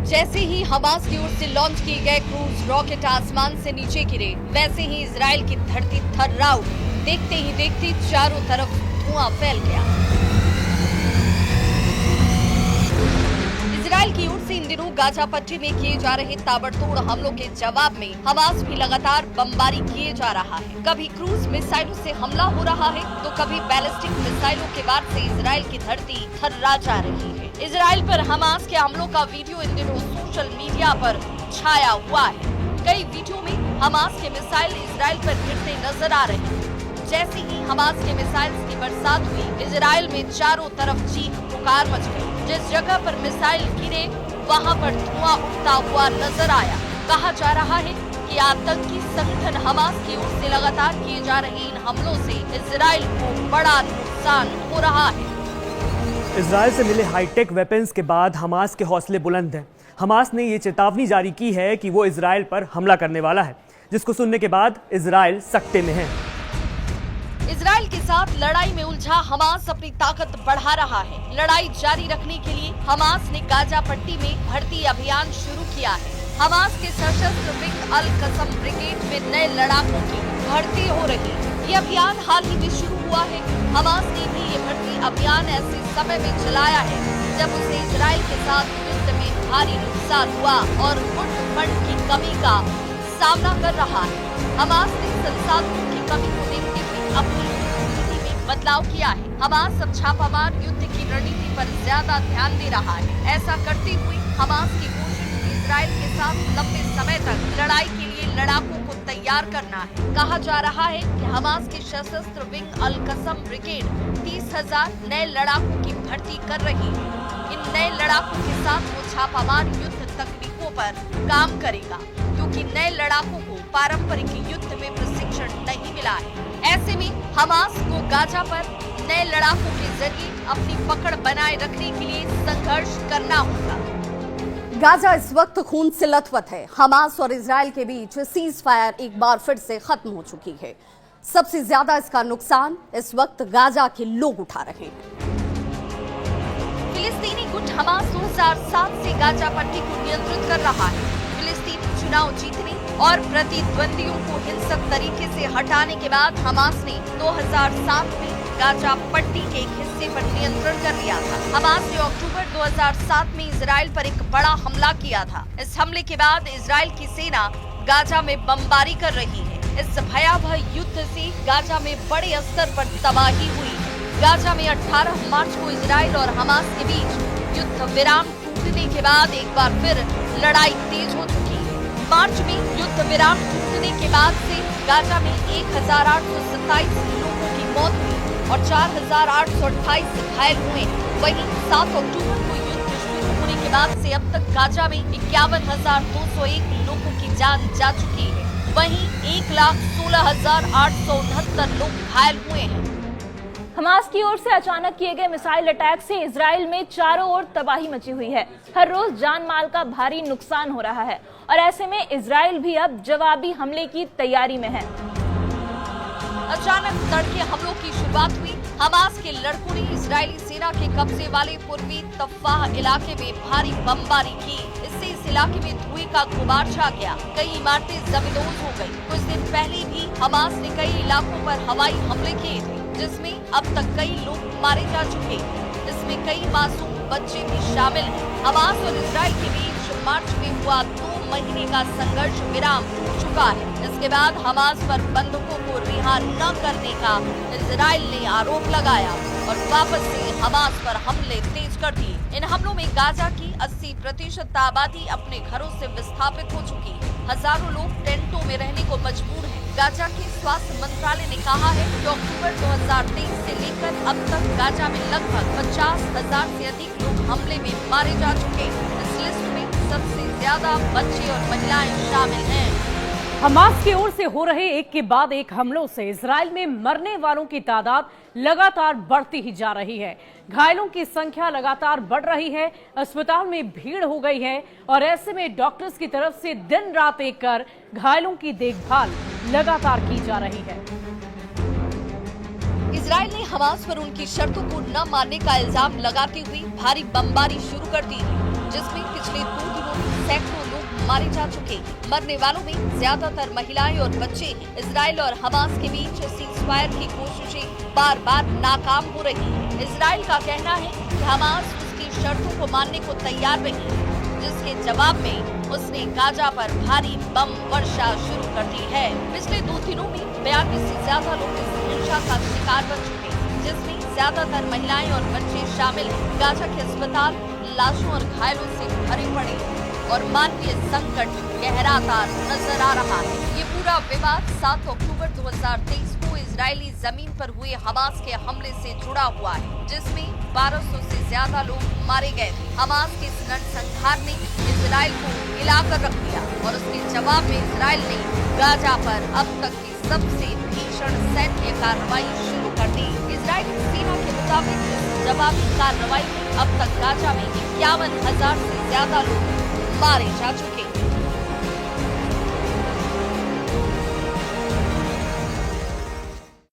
जैसे ही हमास की ओर से लॉन्च किए गए क्रूज रॉकेट आसमान से नीचे गिरे, वैसे ही इजराइल की धरती थर्रा उठी। देखते ही देखते चारों तरफ धुआं फैल गया। इजराइल की ओर से इन दिनों गाजा पट्टी में किए जा रहे ताबड़तोड़ हमलों के जवाब में हमास भी लगातार बमबारी किए जा रहा है। कभी क्रूज मिसाइलों से हमला हो रहा है तो कभी बैलिस्टिक मिसाइलों के वार से इजराइल की धरती थर्रा जा रही है। इजराइल पर हमास के हमलों का वीडियो इन दिनों सोशल मीडिया पर छाया हुआ है। कई वीडियो में हमास के मिसाइल इजराइल पर गिरते नजर आ रहे हैं। जैसे ही हमास के मिसाइल्स की बरसात हुई, इजराइल में चारों तरफ चीख पुकार मच गई। जिस जगह पर मिसाइल गिरे वहां पर धुआं उठता हुआ नजर आया। कहा जा रहा है कि आतंकी संगठन हमास की ओर से लगातार किए जा रहे इन हमलों से इजराइल को बड़ा नुकसान हो रहा है। इजराइल से मिले हाईटेक वेपन्स के बाद हमास के हौसले बुलंद हैं। हमास ने ये चेतावनी जारी की है कि वो इजराइल पर हमला करने वाला है, जिसको सुनने के बाद इजराइल सकते में है। इजराइल के साथ लड़ाई में उलझा हमास अपनी ताकत बढ़ा रहा है। लड़ाई जारी रखने के लिए हमास ने गाजा पट्टी में भर्ती अभियान शुरू किया है। हमास के सशस्त्र विंग अल कसम ब्रिगेड में नए लड़ाकों की भर्ती हो रही है। ये अभियान हाल ही में शुरू हुआ है। हमास ने भी ये भर्ती अभियान ऐसे समय में चलाया है जब उसे इजराइल के साथ युद्ध में भारी नुकसान हुआ और फंड की कमी का सामना कर रहा है। हमास ने संसाधनों की कमी को देखते हुए अपनी नीति में बदलाव किया है। हमास अब छापामार युद्ध की रणनीति पर ज्यादा ध्यान दे रहा है। ऐसा करते हुए हमास की कोशिश इजराइल के साथ लंबे समय तक लड़ाई के लिए लड़ाकों को तैयार करना है। कहा जा रहा है कि हमास की सशस्त्र विंग अल कसम ब्रिगेड 30,000 नए लड़ाकों की भर्ती कर रही है। इन नए लड़ाकों के साथ वो छापामार युद्ध तकनीकों पर काम करेगा, क्योंकि नए लड़ाकों को पारंपरिक युद्ध में प्रशिक्षण नहीं मिला है। ऐसे में हमास को गाजा पर नए लड़ाकों के जरिए अपनी पकड़ बनाए रखने के लिए संघर्ष करना होगा। गाजा इस वक्त खून से लथपथ है। हमास और इजराइल के बीच सीज फायर एक बार फिर से खत्म हो चुकी है। सबसे ज्यादा इसका नुकसान इस वक्त गाजा के लोग उठा रहे हैं। फिलिस्तीनी गुट हमास 2007 से गाजा पट्टी को नियंत्रित कर रहा है। फिलिस्तीनी चुनाव जीतने और प्रतिद्वंदियों को हिंसक तरीके से हटाने के बाद हमास ने 2007 में गाजा पट्टी के एक हिस्से पर नियंत्रण कर लिया था। हमास ने अक्टूबर 2007 में इजराइल पर एक बड़ा हमला किया था। इस हमले के बाद इजराइल की सेना गाजा में बमबारी कर रही है। इस भयावह युद्ध से गाजा में बड़े स्तर पर तबाही हुई। गाजा में 18 मार्च को इजराइल और हमास के बीच युद्ध विराम टूटने के बाद एक बार फिर लड़ाई तेज हो चुकी है। मार्च में युद्ध विराम टूटने के बाद से गाजा में 1827 लोगों की मौत हुई और 4,828 घायल हुए। वहीं 7 अक्टूबर को युद्ध शुरू होने के बाद से अब तक गाजा में 51,201 लोगों की जान जा चुकी है। वहीं 1,16,869 लोग घायल हुए हैं। हमास की ओर से अचानक किए गए मिसाइल अटैक से इजराइल में चारों ओर तबाही मची हुई है। हर रोज जान माल का भारी नुकसान हो रहा है और ऐसे में इजराइल भी अब जवाबी हमले की तैयारी में है। अचानक तड़के हमलों की शुरुआत हुई। हमास के लड़कों ने इजरायली सेना के कब्जे वाले पूर्वी तफ्फाह इलाके में भारी बमबारी की। इससे इस इलाके में धुएं का गुबार छा गया। कई इमारतें जमींदोज हो गयी। कुछ दिन पहले भी हमास ने कई इलाकों पर हवाई हमले किए थे, जिसमें अब तक कई लोग मारे जा चुके हैं। इसमें कई मासूम बच्चे भी शामिल हैं। हमास और इजराइल के बीच मार्च में हुआ 2 महीने का संघर्ष विराम टूट चुका है। इसके बाद हमास पर बंधकों को रिहा न करने का इजराइल ने आरोप लगाया और वापस से हमास पर हमले तेज कर दिए। इन हमलों में गाजा की 80% आबादी अपने घरों से विस्थापित हो चुकी है। हजारों लोग टेंटों में रहने को मजबूर हैं। गाजा के स्वास्थ्य मंत्रालय ने कहा है कि अक्टूबर 2023 से लेकर अब तक गाजा में लगभग 50,000 से अधिक लोग हमले में मारे जा चुके हैं। इस लिस्ट में सबसे ज्यादा बच्चे और महिलाएं शामिल हैं। हमास की ओर से हो रहे एक के बाद एक हमलों से इजराइल में मरने वालों की तादाद लगातार बढ़ती ही जा रही है। घायलों की संख्या लगातार बढ़ रही है। अस्पताल में भीड़ हो गई है और ऐसे में डॉक्टर्स की तरफ से दिन रात एक कर घायलों की देखभाल लगातार की जा रही है। इजराइल ने हमास पर उनकी शर्तों को न मानने का इल्जाम लगाते हुए भारी बमबारी शुरू कर दी है, जिसमें पिछले 2 दिनों में सैकड़ों लोग मारे जा चुके। मरने वालों में ज्यादातर महिलाएं और बच्चे हैं। इजराइल और हमास के बीच सीज़फायर की कोशिशें बार बार नाकाम हो रही है। इजराइल का कहना है कि हमास उसकी शर्तों को मानने को तैयार नहीं है, जिसके जवाब में उसने गाजा पर भारी बम वर्षा शुरू कर दी है। पिछले 2 दिनों में 42 से ज्यादा लोग इस हिंसा का शिकार बन चुके हैं, जिसमें ज्यादातर महिलाएं और बच्चे शामिल हैं। गाजा के अस्पताल लाशों और घायलों से भरे पड़े हैं और मानवीय संकट गहराता नजर आ रहा है। ये पूरा विवाद 7 अक्टूबर 2023 को इजरायली जमीन पर हुए हमास के हमले से जुड़ा हुआ है, जिसमें 1200 से ज्यादा लोग मारे गए थे। हमास के इस नरसंहार ने इजराइल को हिलाकर रख दिया और उसके जवाब में इजराइल ने गाजा पर अब तक की सबसे भीषण सैन्य कार्रवाई शुरू कर दी। इजरायली सेना के मुताबिक इस जवाबी कार्रवाई में अब तक गाजा में 51,000 से ज्यादा लोग मारे जा चुके हैं।